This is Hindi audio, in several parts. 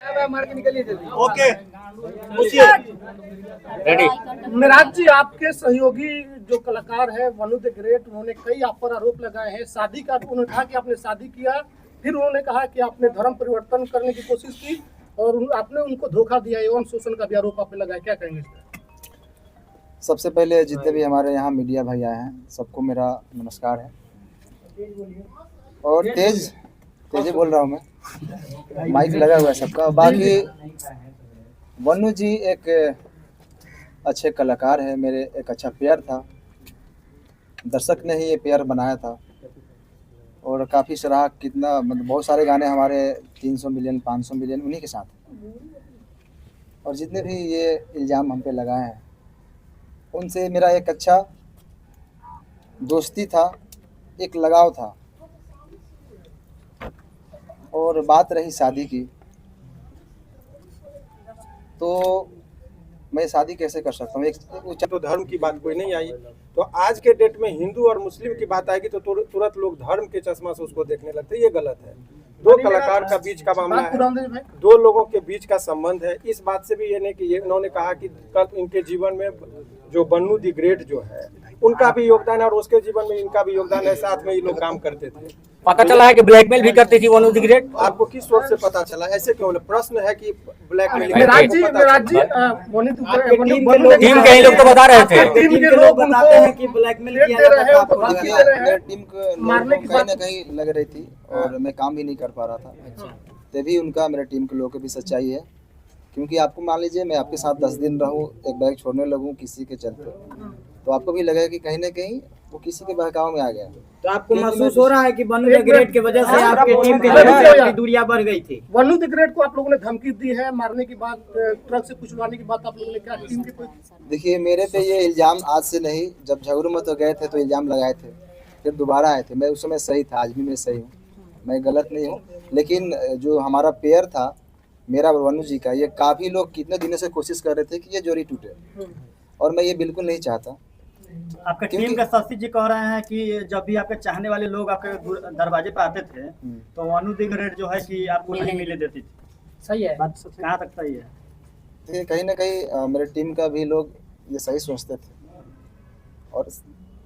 ओके, पूछिए। रेडी। मिराज जी, आपके सहयोगी जो कलाकार है वनु द ग्रेट, उन्होंने कई आप पर आरोप लगाए हैं। शादी का उन्होंने कहा कि आपने शादी किया, फिर उन्होंने कहा कि आपने धर्म परिवर्तन करने की कोशिश की और आपने उनको धोखा दिया। यौन शोषण का भी आरोप आप पे लगाया, क्या कहेंगे इस पर? सबसे पहले जितने भी हमारे यहाँ मीडिया भाई आए हैं सबको मेरा नमस्कार है। और तेज बोल रहा हूँ मैं, माइक लगा हुआ है सबका। बाकी वनु जी एक अच्छे कलाकार है, मेरे एक अच्छा पेयर था, दर्शक ने ही ये पेयर बनाया था और काफ़ी सराहा। कितना मतलब बहुत सारे गाने हमारे 300 मिलियन 500 मिलियन उन्हीं के साथ हैं। और जितने भी ये इल्ज़ाम हम पे लगाए हैं उनसे मेरा एक अच्छा दोस्ती था, एक लगाव था। और बात रही शादी की, तो मैं शादी कैसे कर सकता हूँ? तो धर्म की बात कोई नहीं आई, तो आज के डेट में हिंदू और मुस्लिम की बात आएगी तो तुरंत लोग धर्म के चश्मा से उसको देखने लगते हैं। ये गलत है। दो कलाकार का बीच का मामला है, दो लोगों के बीच का संबंध है। इस बात से भी ये नहीं कि इन्होंने कहा कि कल इनके जीवन में जो वनु द ग्रेट जो है उनका भी योगदान है और उसके जीवन में इनका भी योगदान है। साथ में ये लोग काम करते थे। पता चला है कि ब्लैकमेल भी करती थी वनु द ग्रेट। आपको किस सोर्स से पता चला? ऐसे क्यों? प्रश्न है कि ब्लैकमेल। मिराज जी, टीम के ही लोग तो बता रहे थे। टीम के लोग बताते हैं कि ब्लैकमेल किया जा रहा था। मेरी टीम को कहीं ना कहीं लग रही थी और मैं काम भी नहीं कर पा रहा था। तभी उनका मेरे टीम के लोगों की भी सच्चाई है। क्योंकि आपको मान लीजिए मैं आपके साथ 10 दिन रहूं, एक बैग छोड़ने लगूं किसी के चलते, तो आपको भी लगेगा कि कहीं ना कहीं वो किसी के बहकाव में आ गया। तो आपको महसूस हो रहा है कि वनु द ग्रेट की वजह से आपके टीम की दूरियां बढ़ गई थी? वनु द ग्रेट को आप लोगों ने धमकी दी है मारने की बात, ट्रक से कुचलवाने की बात आप लोगों ने क्या टीम के कोई? देखिए, मेरे पे ये इल्ज़ाम आज से नहीं, जब झगड़ू में तो गए थे तो इल्ज़ाम लगाए थे, फिर दोबारा आए थे। मैं उस समय सही था, आज भी मैं सही हूँ, मैं गलत नहीं हूँ। लेकिन जो हमारा पेयर था मेरा वनु जी का, ये काफ़ी लोग कितने दिनों से कोशिश कर रहे थे कि ये जोड़ी टूटे, और मैं ये बिल्कुल नहीं चाहता। आपका टीम का शशि जी कह रहे हैं कि जब भी आपके चाहने वाले लोग आपके दरवाजे पे आते थे तो वनु द ग्रेट जो है कि आपको नहीं मिले देती थी। सही है बात कहाँ तक सही है? देखिए, कहीं ना कहीं मेरे टीम का भी लोग ये सही सोचते थे और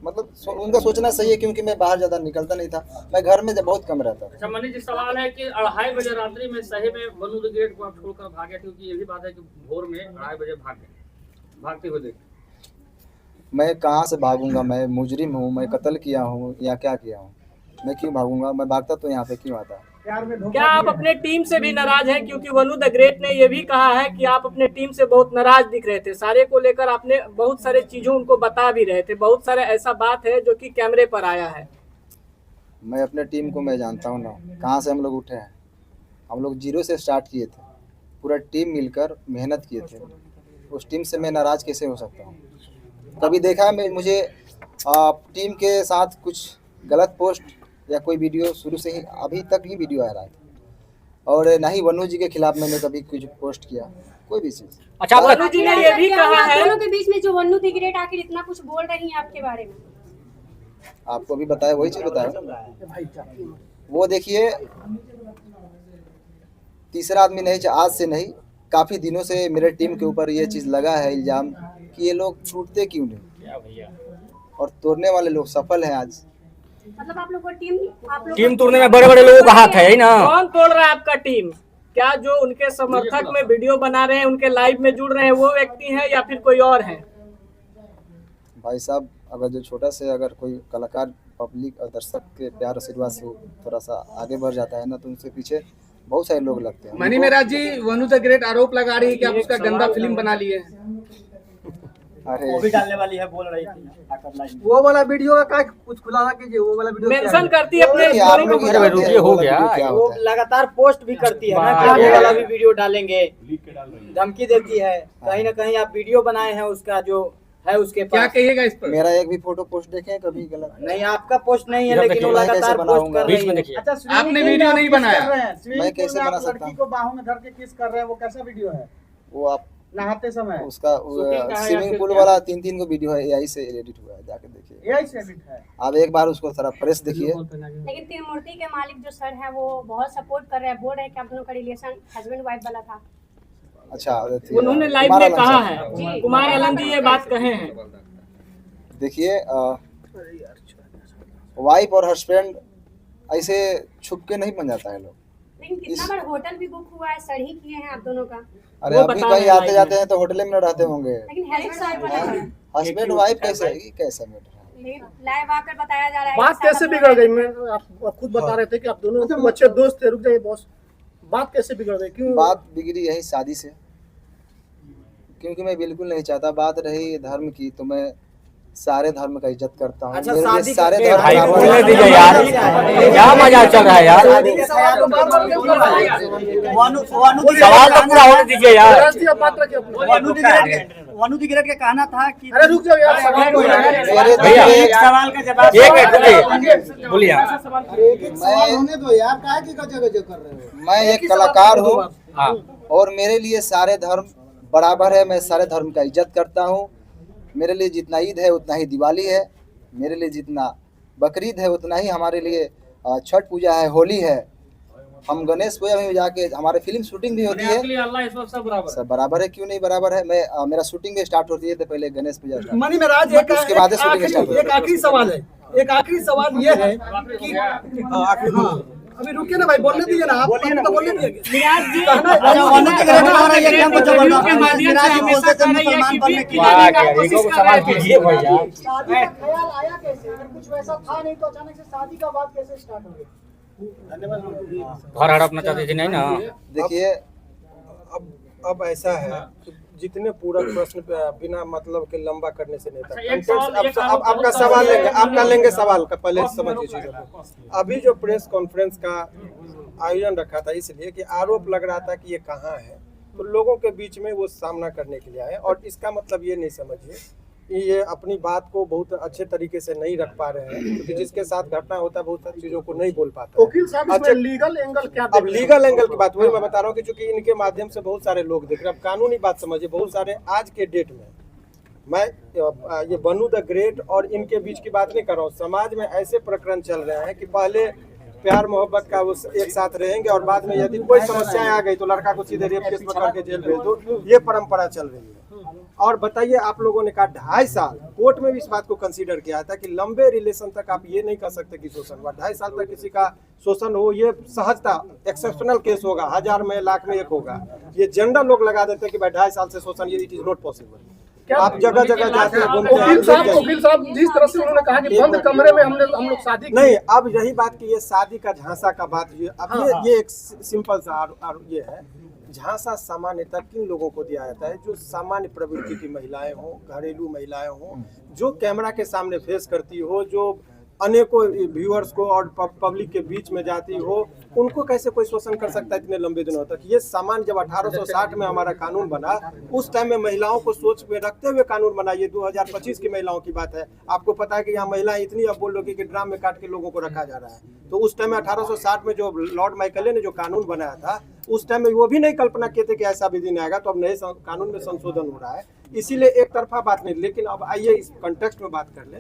मतलब उनका सोचना सही है, क्योंकि मैं बाहर ज़्यादा निकलता नहीं था, मैं घर में बहुत कम रहता था। अच्छा मनीष जी, सवाल है कि 2:30 बजे रात्रि में सही में वनु द ग्रेट को आप छोड़कर भागे, क्योंकि ये भी बात है कि भोर में 2:30 बजे भागते हुए देखे। मैं कहाँ से भागूंगा? मैं मुजरिम हूँ, मैं कत्ल किया हूँ या क्या किया हूँ? मैं क्यों भागूंगा? मैं भागता तो यहाँ पे क्यों आता? क्या आप अपने टीम से भी नाराज हैं? क्योंकि वनु द ग्रेट ने ये भी कहा है कि आप अपने टीम से बहुत नाराज दिख रहे थे। सारे को लेकर आपने बहुत सारे चीजों उनको बता भी रहे थे, बहुत सारे ऐसा बात है जो कि कैमरे पर आया है। मैं अपने टीम को मैं जानता हूँ ना, कहाँ से हम लोग उठे हैं। हम लोग 0 से स्टार्ट किए थे, पूरा टीम मिलकर मेहनत किए थे। उस टीम से मैं नाराज़ कैसे हो सकता हूँ? कभी देखा है मुझे टीम के साथ कुछ गलत पोस्ट या कोई वीडियो? शुरू से ही अभी तक ही वीडियो आ रहा है, और ना ही वनु जी के खिलाफ मैंने कभी कुछ पोस्ट किया, कोई भी चीज़। अच्छा, वनु जी ने ये भी कहा है दोनों के बीच में जो वनु द ग्रेट आखिर इतना कुछ बोल रही हैं आपके बारे में? आपको अभी बताया, वही चीज़ बताया। वो देखिए, तीसरा आदमी नहीं, आज से नहीं, काफ़ी दिनों से मेरे टीम के ऊपर ये चीज़ लगा है इल्ज़ाम कि ये लोग टूटते क्यों नहीं, और तोड़ने वाले लोग सफल हैं आज। मतलब आप लोग को टीम तोड़ने में बड़े बड़े लोगों का हाथ है ना? कौन तोड़ रहा है आपका टीम? क्या जो उनके समर्थक में वीडियो बना रहे हैं, उनके लाइव में जुड़ रहे हैं, वो व्यक्ति हैं या फिर कोई और है? भाई साहब, अगर जो छोटा से अगर कोई कलाकार पब्लिक और दर्शक के प्यार आशीर्वाद से थोड़ा सा आगे बढ़ जाता है ना, तो उनसे पीछे बहुत सारे लोग लगते हैं। मनी मिराज जी, वनु द ग्रेट आरोप लगा रही है कि आप उसका गंदा फिल्म बना लिए। अरे वो भी डालने वाली है, बोल रही थी। वो वाला वीडियो का कुछ खुलासा कीजिए, वो वाला वीडियो मेंशन करती है अपने आप लोग ही जानते हैं हो गया। क्या वो होता है। लगातार पोस्ट भी करती है ना कि आगे वाला भी वीडियो डालेंगे, धमकी देती है। कहीं ना कहीं आप वीडियो बनाए हैं उसका जो है उसके पास, क्या कहिएगा इस पर? मेरा एक भी फोटो पोस्ट देखे कभी? गलत नहीं, आपका पोस्ट नहीं है, लेकिन वो लगातार पोस्ट कर रही है। अच्छा, आपने वीडियो नहीं बनाया? मैं कैसे बना सकता हूँ? को बाहों में धर के किस कर रहे हैं, वो कैसा वीडियो है? वो आप नहाते समय उसका स्विमिंग पूल वाला 3 को वीडियो है, एआई से एडिट हुआ है, जाके देखिए। एआई से एडिट है। आप एक बार उसको थोड़ा फ्रेश देखिए। लेकिन त्रिमूर्ति के मालिक जो सर है वो बहुत सपोर्ट कर रहे हैं, बोल रहे हैं कि आप दोनों का रिलेशन हस्बैंड वाइफ वाला था। अच्छा, उन्होंने लाइव में कहा है, कुमार आनंद जी ये बात कहे हैं। देखिए, वाइफ और हस्बैंड ऐसे छुप के नहीं बन जाता है लोग। लेकिन कितना बार होटल भी बुक हुआ है, सर ही किए हैं आप दोनों का। अरे वो अभी बता कहीं रहे हैं आते जाते हैं तो होटल में न रहते होंगे। लेकिन हस्बैंड साहब वाला है। हस्बैंड वाइफ कैसे, ये कैसा मैटर है? लेकिन लाइव आकर बताया जा रहा है। बात एक साल कैसे का बिगड़ गई? मैं आप खुद बता रहे थे कि आप दोनों अच्छे दोस्त थे। रुक जाइए बॉस, बात कैसे बिगड़ गई? क्यों बात बिगड़ी यही शादी से, क्योंकि मैं बिल्कुल नहीं चाहता। बात रही धर्म की, तो मैं सारे धर्म का इज्जत करता हूँ। अच्छा, मेरे लिए शादी सारे के धर्म भाई बराबर बोलने हैं। दीजिए यार, क्या मजाक चल रहा है यार। सवाल तो पूरा होने दीजिए यार। बात रखिए अपनी। वनु दिगरेट का कहना था कि अरे रुक जाओ यार, सवाल को यार। मेरे दिल भैया, में एक सवाल का जवाब एक मिनट बोलिए आप। मैं एक कलाकार हूँ हाँ, और मेरे लिए सारे धर्म बराबर है। मैं सारे धर्म का इज्जत करता हूँ। मेरे लिए जितना ईद है उतना ही दिवाली है, मेरे लिए जितना बकरीद है उतना ही हमारे लिए छठ पूजा है, होली है। हम गणेश पूजा में जाके हमारे फिल्म शूटिंग भी होती है। सब बराबर है, क्यों नहीं बराबर है। मैं मेरा शूटिंग स्टार्ट होती है तो पहले गणेश पूजा स्टार्ट, मनी महाराज, उसके बाद शूटिंग स्टार्ट होती एक आखिरी सवाल है। एक आखिरी सवाल ये है कि हाँ, अभी रुकिए ना भाई, बोलने दीजिए ना आप। तो बोलने दीजिए। मिराज जी वनु दिगरेट का कहना है कि हमको जो बोल रहा के माध्यम से हमेशा कह रही है कि बीट वाह, खिलाने का क्या कोशिश देखो, कर सवाल रहे थे। कीजिए भैया। शादी का ख्याल आया कैसे? अगर कुछ वैसा था नहीं तो अचानक से शादी का बात कैसे स्टार्ट हो गई? घर हड़पना चाहते थे नहीं ना। देखिए, अब ऐसा है कि जितने पूरा प्रश्न पे बिना मतलब के लंबा करने से नहीं था। अच्छा, एक सवाल- एक अब आपका सवाल लेंगे, आपका लेंगे सवाल का, पहले समझिए चीजों को। अभी जो प्रेस कॉन्फ्रेंस का आयोजन रखा था इसलिए कि आरोप लग रहा था कि ये कहाँ है, तो लोगों के बीच में वो सामना करने के लिए आए। और इसका मतलब ये नहीं समझिए कि ये अपनी बात को बहुत अच्छे तरीके से नहीं रख पा रहे हैं, क्योंकि जिसके साथ घटना होता है बहुत सारी चीजों को नहीं बोल पाता है। वकील साहब, अच्छा, इसमें लीगल एंगल क्या अब लीगल एंगल की बात वही मैं बता रहा हूँ कि चूंकि इनके माध्यम से बहुत सारे लोग देख रहे हैं। अब कानूनी बात समझिए, बहुत सारे आज के डेट में मैं ये वनु द ग्रेट और इनके बीच की बात नहीं कर रहा हूँ। समाज में ऐसे प्रकरण चल रहे हैं कि पहले प्यार मोहब्बत का वो एक साथ रहेंगे और बाद में यदि कोई समस्याएं आ गई तो लड़का को सीधे रेप केस में करके जेल भेज दो। ये परंपरा चल रही है। और बताइए, आप लोगों ने कहा 2.5 साल, कोर्ट में भी इस बात को कंसीडर किया था कि लंबे रिलेशन तक आप ये नहीं कर सकते कि शोषण हुआ। 2.5 साल तक किसी का शोषण हो, ये सहजता एक्सेप्शनल केस होगा, 1000 में लाख में एक होगा। ये जनरल लोग लगा देते हैं कि भाई 2.5 साल से शोषण, ये इट इज नॉट पॉसिबल। आप जगह जगह जाते हैं, घूमते वकील साहब हैं। जिस तरह से उन्होंने कहा कि बंद कमरे में हम लोग शादी की। नहीं, अब यही बात की ये शादी का झांसा का बात, ये अब ये एक सिंपल सा ये है। झांसा सामान्यतः किन लोगों को दिया जाता है? जो सामान्य प्रवृत्ति की महिलाएं हों, घरेलू महिलाएं हों, जो कैमरा के सामने फेस करती हो, जो अनेकों व्यूअर्स को और पब्लिक के बीच में जाती हो, उनको कैसे कोई शोषण कर सकता है इतने लंबे दिनों तक? ये सामान्य जब 1860 में हमारा कानून बना, उस टाइम में महिलाओं को सोच में रखते हुए कानून बना। ये 2025 की महिलाओं की बात है। आपको पता है कि यहाँ महिलाएं इतनी, अब बोल लोगे कि ड्राम में काट के लोगों को रखा जा रहा है। तो उस टाइम में 1860 में जो लॉर्ड माइकले ने जो कानून बनाया था, उस टाइम में वो भी नहीं कल्पना किए थे कि ऐसा भी दिन आएगा। तो अब नए कानून में संशोधन हो रहा है, इसीलिए एक तरफा बात नहीं। लेकिन अब आइए इस कॉन्टेक्स्ट में बात कर ले,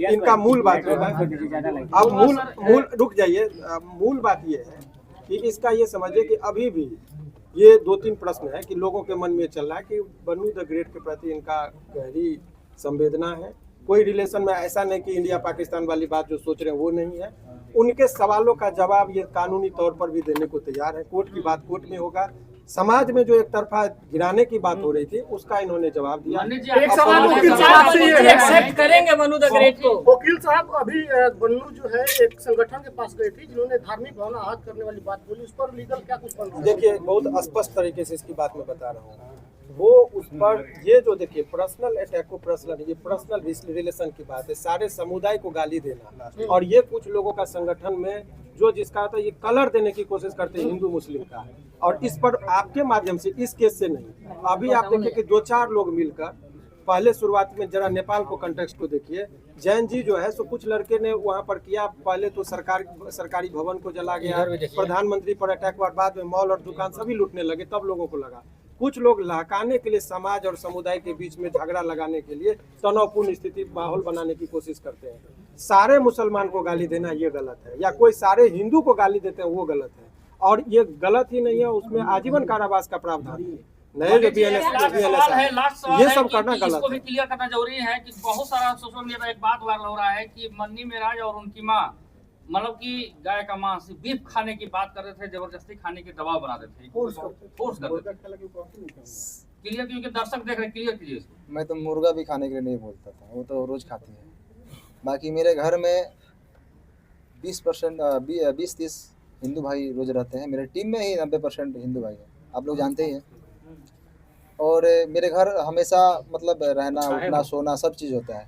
इनका मूल बात है। अब मूल रुक जाइए, मूल बात ये है कि इसका ये समझिए कि अभी भी ये 2-3 प्रश्न है कि लोगों के मन में चल रहा है कि वनु द ग्रेट के प्रति इनका गहरी संवेदना है। कोई रिलेशन में ऐसा नहीं कि इंडिया पाकिस्तान वाली बात जो सोच रहे हैं वो नहीं है। उनके सवालों का जवाब ये कानूनी तौर पर भी देने को तैयार है। कोर्ट की बात कोर्ट में होगा। समाज में जो एक तरफा गिराने की बात हो रही थी उसका इन्होंने जवाब दिया। एक सवाल वकील साहब से ये है, एक्सेप्ट करेंगे वनु द ग्रेट को? वकील साहब, अभी वनु जो है एक संगठन के पास गई थी जिन्होंने धार्मिक भावना आहत करने वाली बात बोली, उस पर लीगल क्या कुछ बन? देखिए, बहुत स्पष्ट तरीके से इसकी बात मैं बता रहा हूँ। वो उस पर ये जो देखिए पर्सनल अटैक को पर्सनल, ये पर्सनल रिलेशन की बात है। सारे समुदाय को गाली देना, और ये कुछ लोगों का संगठन में जो जिसका होता है ये कलर देने की कोशिश करते हैं हिंदू मुस्लिम का। और इस पर आपके माध्यम से, इस केस से नहीं, अभी आप देखिए कि 2-4 लोग मिलकर, पहले शुरुआत में जरा नेपाल को कंटेक्स्ट को देखिए। जैन जी जो है सो कुछ लड़के ने वहाँ पर किया, पहले तो सरकारी भवन को जला गया, प्रधानमंत्री पर अटैक हुआ, बाद में मॉल और दुकान सभी लूटने लगे, तब लोगों को लगा। कुछ लोग लहकाने के लिए समाज और समुदाय के बीच में झगड़ा लगाने के लिए तनावपूर्ण स्थिति माहौल बनाने की कोशिश करते हैं। सारे मुसलमान को गाली देना ये गलत है, या कोई सारे हिंदू को गाली देते हैं वो गलत है, और ये गलत ही नहीं है, उसमें आजीवन कारावास का प्रावधान है। नए जो ये सब करना गलत इसको भी है। क्लियर करना जरूरी है कि बहुत सारा सोशल मीडिया पर एक बात वायरल हो रहा है कि मन्नी मेराज और उनकी माँ मतलब कि गाय का मांस बीफ खाने की बात कर रहे थे, जबरदस्ती खाने की दबाव बना रहे थे, फोर्स कर रहे थे। क्लियर क्योंकि दर्शक देख रहे, क्लियर कीजिए इसको। मैं तो मुर्गा भी खाने के लिए नहीं बोलता था, वो तो रोज खाती है। बाकी मेरे घर में 20-30 हिंदू भाई रोज रहते हैं। मेरे टीम में ही 90% हिंदू भाई हैं, आप लोग जानते ही हैं। और मेरे घर हमेशा मतलब रहना उठना सोना सब चीज़ होता है।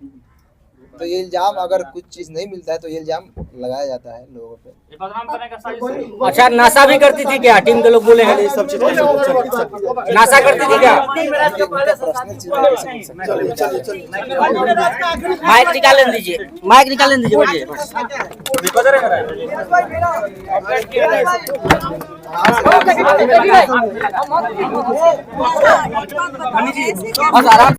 तो ये इल्ज़ाम अगर कुछ चीज़ नहीं मिलता है तो ये इल्ज़ाम लगाया जाता है लोगों पे। ये बदनाम करने का साजिश है। अच्छा, नशा भी करती थी क्या? टीम के लोग बोले हैं सब चीज नशा करती थी क्या? माइक निकाल दीजिए, माइक निकाल दीजिए, बोलिए। बस आराम।